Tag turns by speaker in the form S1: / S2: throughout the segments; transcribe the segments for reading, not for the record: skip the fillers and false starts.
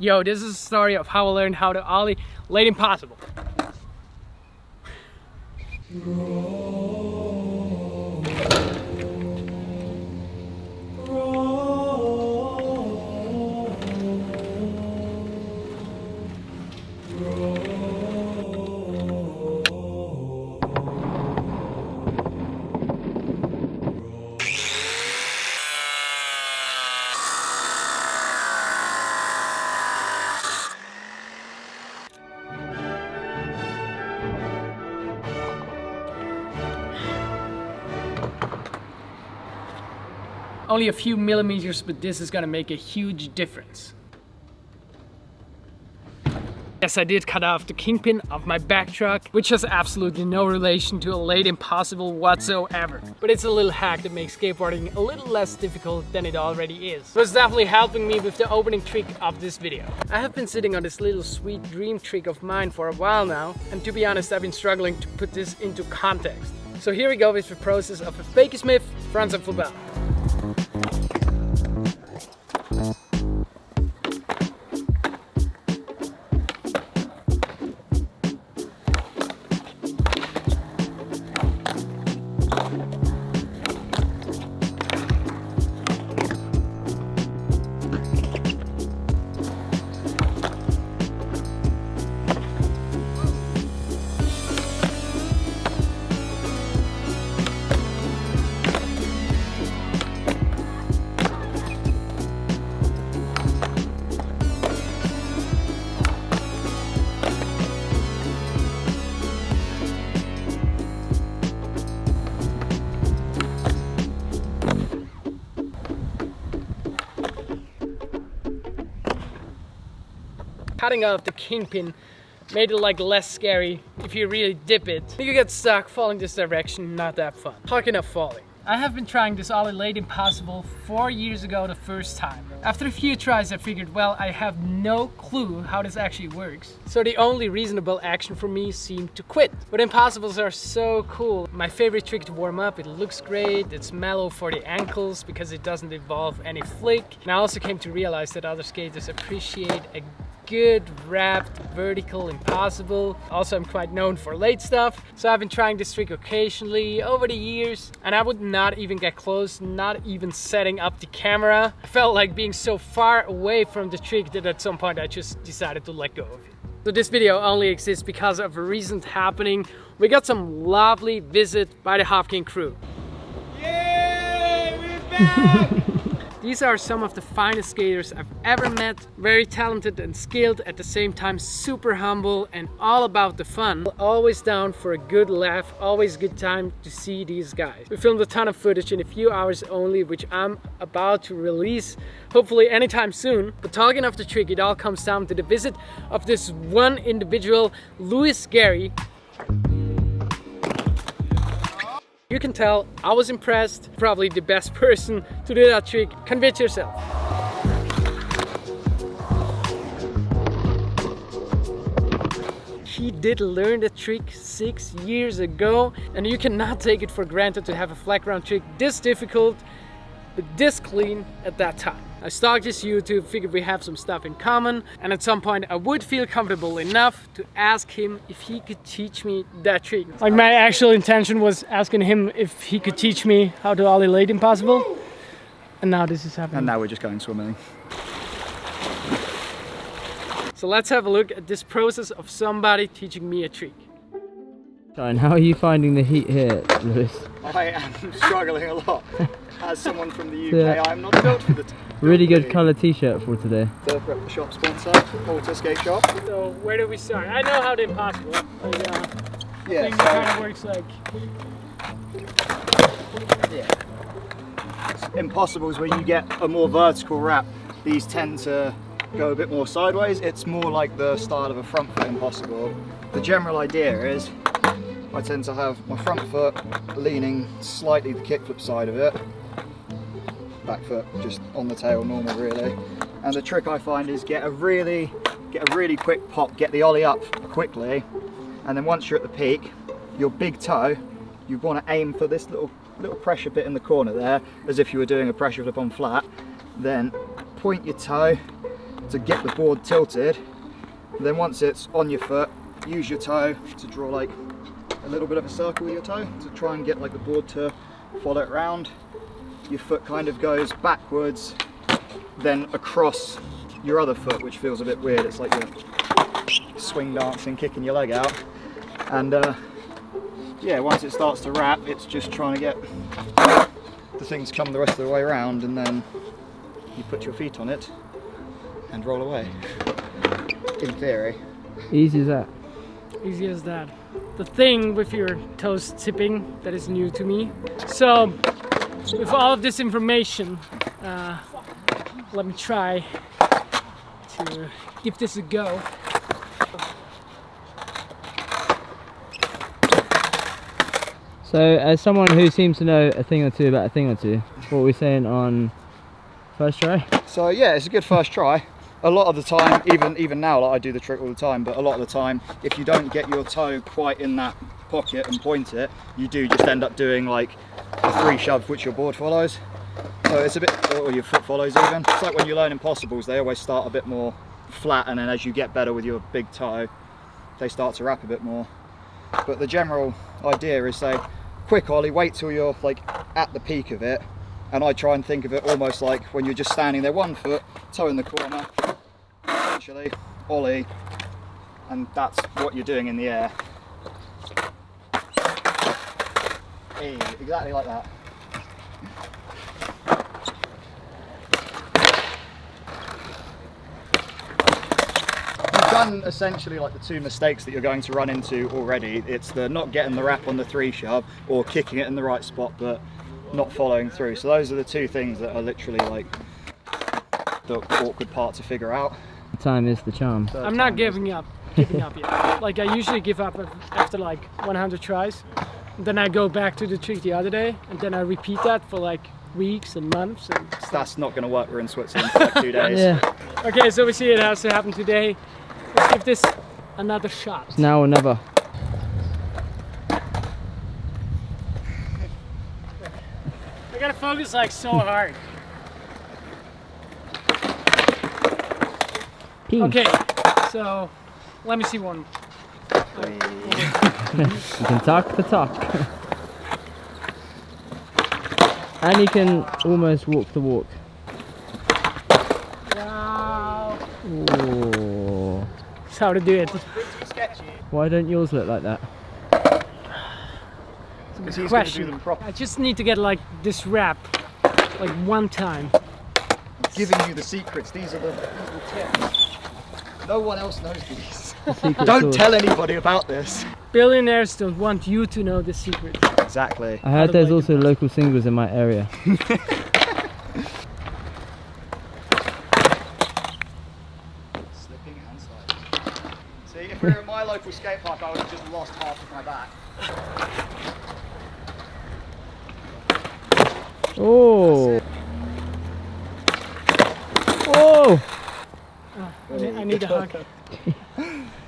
S1: Yo, this is a story of how I learned how to Ollie Late Impossible. Only a few millimeters, but this is gonna make a huge difference. Yes, I did cut off the kingpin of my back truck, which has absolutely no relation to a Late Impossible whatsoever. But it's a little hack that makes skateboarding a little less difficult than it already is. So it's definitely helping me with the opening trick of this video. I have been sitting on this little sweet dream trick of mine for a while now, and to be honest, I've been struggling to put this into context. So here we go with the process of a Fakey Smith front and full bell. Cutting off the kingpin made it like less scary. If you really dip it, you get stuck falling this direction, not that fun. Talking of falling, I have been trying this Ollie Late Impossible 4 years ago the first time. After a few tries I figured, well, I have no clue how this actually works. So the only reasonable action for me seemed to quit. But impossibles are so cool. My favorite trick to warm up, it looks great, it's mellow for the ankles because it doesn't involve any flick. And I also came to realize that other skaters appreciate a good wrapped vertical impossible. Also, I'm quite known for late stuff, so I've been trying this trick occasionally over the years, and I would not even get close, not even setting up the camera. I felt like being so far away from the trick that at some point I just decided to let go of it. So this video only exists because of a recent happening. We got some lovely visit by the Hopkin crew.
S2: Yay! We're back!
S1: These are some of the finest skaters I've ever met. Very talented and skilled, at the same time super humble and all about the fun. Always down for a good laugh, always good time to see these guys. We filmed a ton of footage in a few hours only, which I'm about to release hopefully anytime soon. But talking of the trick, it all comes down to the visit of this one individual, Louis Gary. You can tell I was impressed. Probably the best person to do that trick. Convince yourself. He did learn the trick 6 years ago, and you cannot take it for granted to have a flat ground trick this difficult but this clean at that time. I stalked his YouTube, figured we have some stuff in common, and at some point I would feel comfortable enough to ask him if he could teach me that trick. Like, my actual intention was asking him if he could teach me how to Ollie Late Impossible, and now this is happening.
S2: And now we're just going swimming.
S1: So let's have a look at this process of somebody teaching me a trick.
S3: And how are you finding the heat here, Lewis?
S2: I am struggling a lot. As someone from the UK,
S3: Yeah.
S2: I'm not built for the
S3: Really good colour t-shirt for today.
S2: The rep the shop sponsor, Auto Skate Shop.
S1: So where do we start? I know how the impossible
S2: Yeah,
S1: thing kind of works like.
S2: Impossibles where you get a more vertical wrap. These tend to go a bit more sideways. It's more like the style of a front foot impossible. The general idea is I tend to have my front foot leaning slightly the kickflip side of it, back foot just on the tail normal really. And the trick I find is get a really quick pop, get the ollie up quickly, and then once you're at the peak, your big toe, you want to aim for this little pressure bit in the corner there, as if you were doing a pressure flip on flat. Then point your toe, to get the board tilted. And then once it's on your foot, use your toe to draw like a little bit of a circle with your toe to try and get like the board to follow it around. Your foot kind of goes backwards, then across your other foot, which feels a bit weird. It's like you're swing dancing, kicking your leg out. And yeah, once it starts to wrap, it's just trying to get the thing to come the rest of the way around, and then you put your feet on it and roll away. In theory.
S3: Easy as that.
S1: Easy as that. The thing with your toes tipping that is new to me. So, with all of this information, let me try to give this a go.
S3: So, as someone who seems to know a thing or two about a thing or two, what are we saying on first try?
S2: So yeah, it's a good first try. A lot of the time, even now, like I do the trick all the time, but a lot of the time, if you don't get your toe quite in that pocket and point it, you do just end up doing like a 3 shove which your board follows. So it's a bit, or your foot follows even. It's like when you learn impossibles, they always start a bit more flat, and then as you get better with your big toe, they start to wrap a bit more. But the general idea is, say, quick Ollie, wait till you're like at the peak of it, and I try and think of it almost like when you're just standing there, 1 foot, toe in the corner, essentially, Ollie, and that's what you're doing in the air. Hey, exactly like that. You've done essentially like the 2 mistakes that you're going to run into already. It's the not getting the wrap on the 3 shove, or kicking it in the right spot but not following through. So those are the 2 things that are literally like the awkward part to figure out.
S3: Time is the charm.
S1: I'm not giving up yet. Like I usually give up after like 100 tries. And then I go back to the trick the other day, and then I repeat that for like weeks and months. And
S2: that's not going to work. We're in Switzerland for like 2 days.
S3: Yeah.
S1: Okay, so we see it has to happen today. Let's give this another shot.
S3: It's now or never.
S1: I gotta focus like so hard. Okay, so let me see one.
S3: You can talk the talk. And you can almost walk the walk.
S1: Wow.
S3: Ooh.
S1: That's how to do it.
S3: Why don't yours look like that?
S2: Because he's going to do
S1: Question.
S2: them properly.
S1: I just need to get like this wrap, like 1 time.
S2: I'm giving you the secrets. These are the tips. No one else knows these. Don't
S3: sauce.
S2: tell anybody about this.
S1: Billionaires don't want you to know the secret.
S2: Exactly.
S3: I heard there's also local singles in my area.
S2: Slipping and sliding. See, if we were at my local skate park, I would have just lost half of my back.
S3: Oh! Oh!
S1: I need a hug.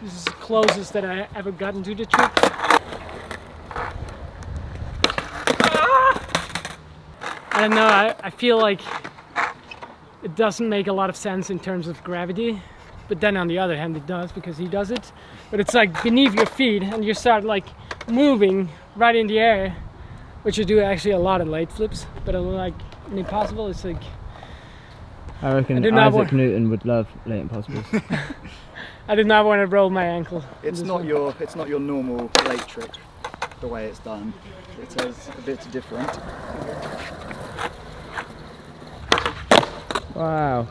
S1: This is the closest that I ever gotten to the trick. I don't know, I feel like it doesn't make a lot of sense in terms of gravity, but then on the other hand it does, because he does it. But it's like beneath your feet, and you start like moving right in the air, which you do actually a lot in late flips, but like in Impossible it's like...
S3: I reckon
S1: I
S3: Isaac Newton would love Late Impossibles.
S1: I did not want to roll my ankle.
S2: It's not your normal late trick, the way it's done. It is a bit different.
S3: Wow.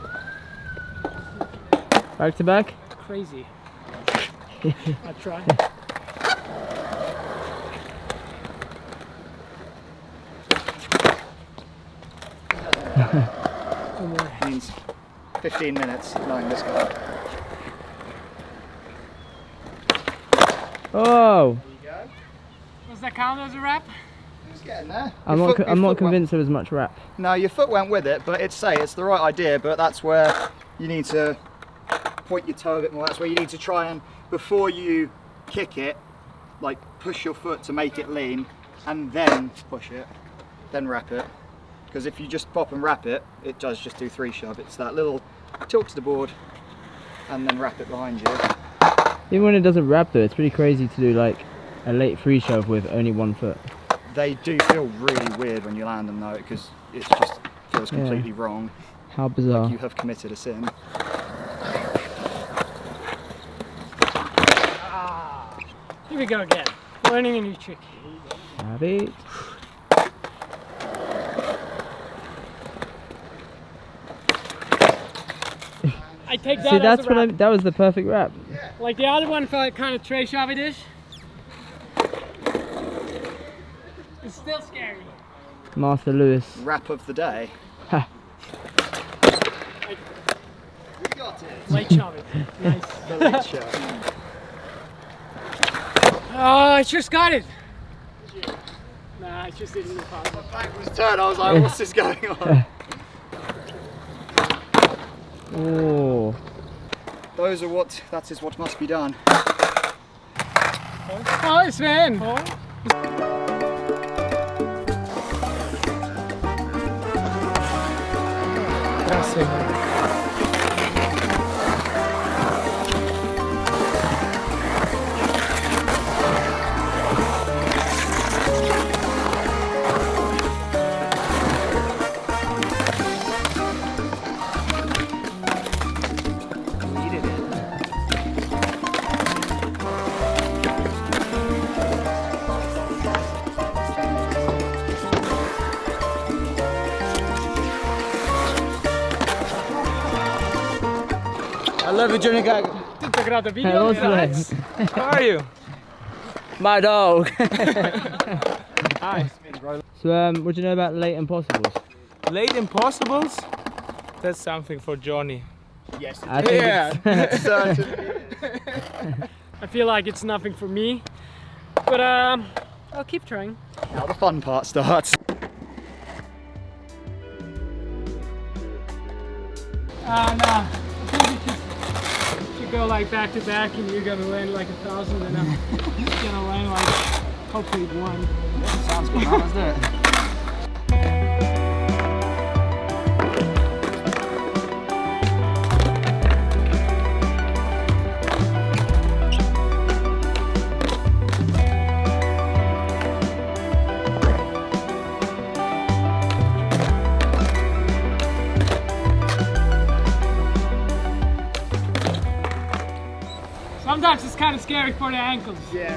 S3: Back to back?
S1: Crazy. I try.
S2: Means 15 minutes knowing this guy.
S3: Oh!
S2: There you go.
S1: Does that count as a wrap?
S2: It's getting there.
S3: I'm not convinced there was much wrap.
S2: No, your foot went with it, but it's the right idea, but that's where you need to point your toe a bit more. That's where you need to try and, before you kick it, like push your foot to make it lean, and then push it, then wrap it. Because if you just pop and wrap it, it does just do 3 shove. It's that little tilt to the board, and then wrap it behind you.
S3: Even when it doesn't wrap though, it's pretty crazy to do like a late free shove with only 1 foot.
S2: They do feel really weird when you land them though, because it just feels completely wrong.
S3: How bizarre.
S2: Like you have committed a sin.
S1: Here we go again. Learning a new trick.
S3: Have it.
S1: I take that
S3: See,
S1: as
S3: that's
S1: a
S3: what
S1: wrap.
S3: that was the perfect wrap.
S1: Like the other one felt kind of tray shovey-ish. It's still scary.
S3: Master Lewis.
S2: Wrap of the day.
S3: Ha.
S2: We got it.
S1: Late shovey. Nice.
S2: The late shove.
S1: Oh, I just got it. Nah, I just didn't look
S2: My back was turned, I was like, what's this going on?
S3: Oh.
S2: That is what must be done.
S1: Oh, Sven! Gracias.
S4: I love you, Jonny.
S1: Tutto grato video.
S3: Hello,
S1: guys.
S3: Sven.
S4: How are you? My dog. Hi.
S3: So, what do you know about late impossibles?
S4: Late Impossibles? That's something for Jonny.
S2: Yes,
S3: I think
S4: Yeah.
S3: it's
S2: certainly.
S1: I feel like it's nothing for me, but I'll keep trying.
S2: Now the fun part starts.
S1: No. I think we should go like back to back, and you're gonna land like 1,000, and I'm gonna land like hopefully 1.
S2: Sounds good, man, let's do it.
S1: Sometimes it's kind of scary for the ankles.
S2: Yeah.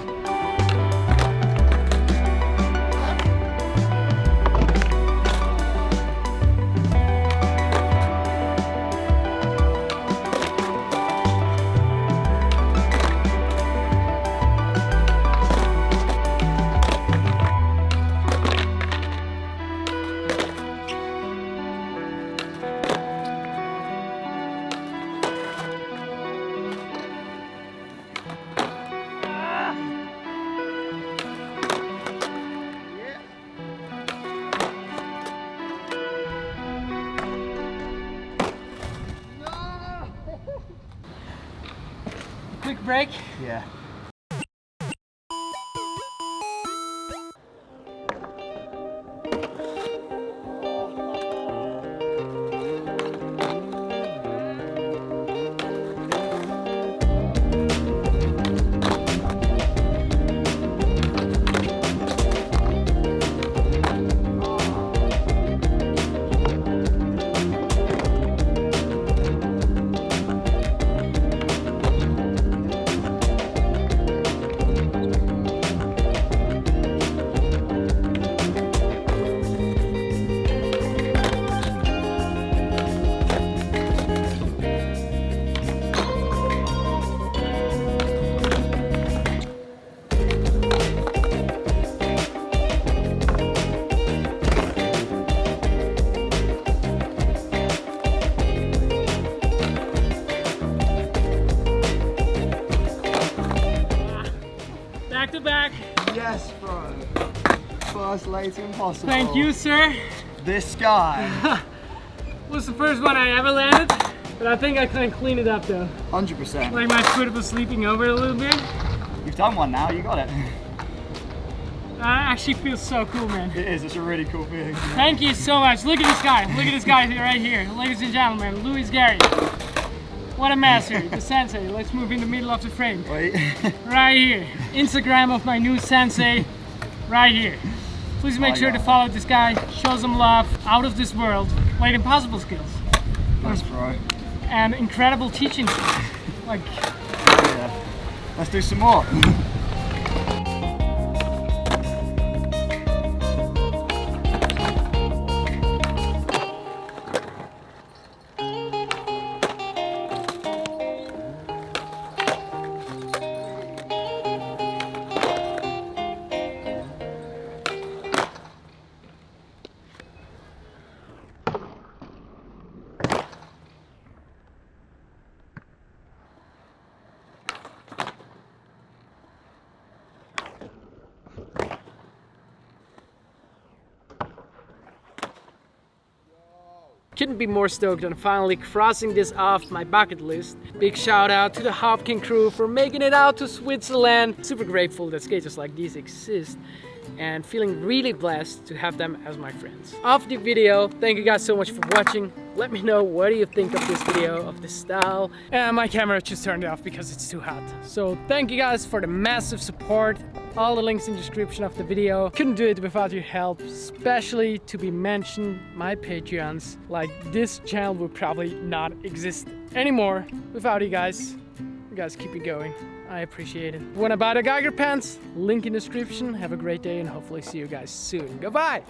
S1: Quick break.
S2: Yeah.
S1: Back to back.
S2: Yes, bro. First late impossible.
S1: Thank you, sir.
S2: This guy.
S1: Was the first one I ever landed, but I think I can clean it up though.
S2: 100%.
S1: Like my foot was sleeping over a little bit.
S2: You've done one now, you got it.
S1: Actually feels so cool, man.
S2: It is, it's a really cool feeling.
S1: Thank you so much. Look at this guy. Look at this guy right here. Ladies and gentlemen, Louis Gary. What a master, the sensei. Let's move in the middle of the frame.
S2: Wait.
S1: Right here. Instagram of my new sensei. Right here. Please make sure to follow this guy. Show some love. Out of this world. Blade Impossible skills.
S2: Nice, bro.
S1: And incredible teaching. Like,
S2: yeah. Let's do some more.
S1: couldn't be more stoked on finally crossing this off my bucket list. Big shout out to the Hopkin crew for making it out to Switzerland. Super grateful that skaters like these exist and feeling really blessed to have them as my friends. Off the video, thank you guys so much for watching. Let me know what do you think of this video, of this style. And my camera just turned off because it's too hot. So thank you guys for the massive support. All the links in the description of the video. Couldn't do it without your help, especially to be mentioned, my Patreons. Like, this channel would probably not exist anymore without you guys. You guys keep it going. I appreciate it. Wanna buy the Geiger pants? Link in the description. Have a great day and hopefully see you guys soon. Goodbye!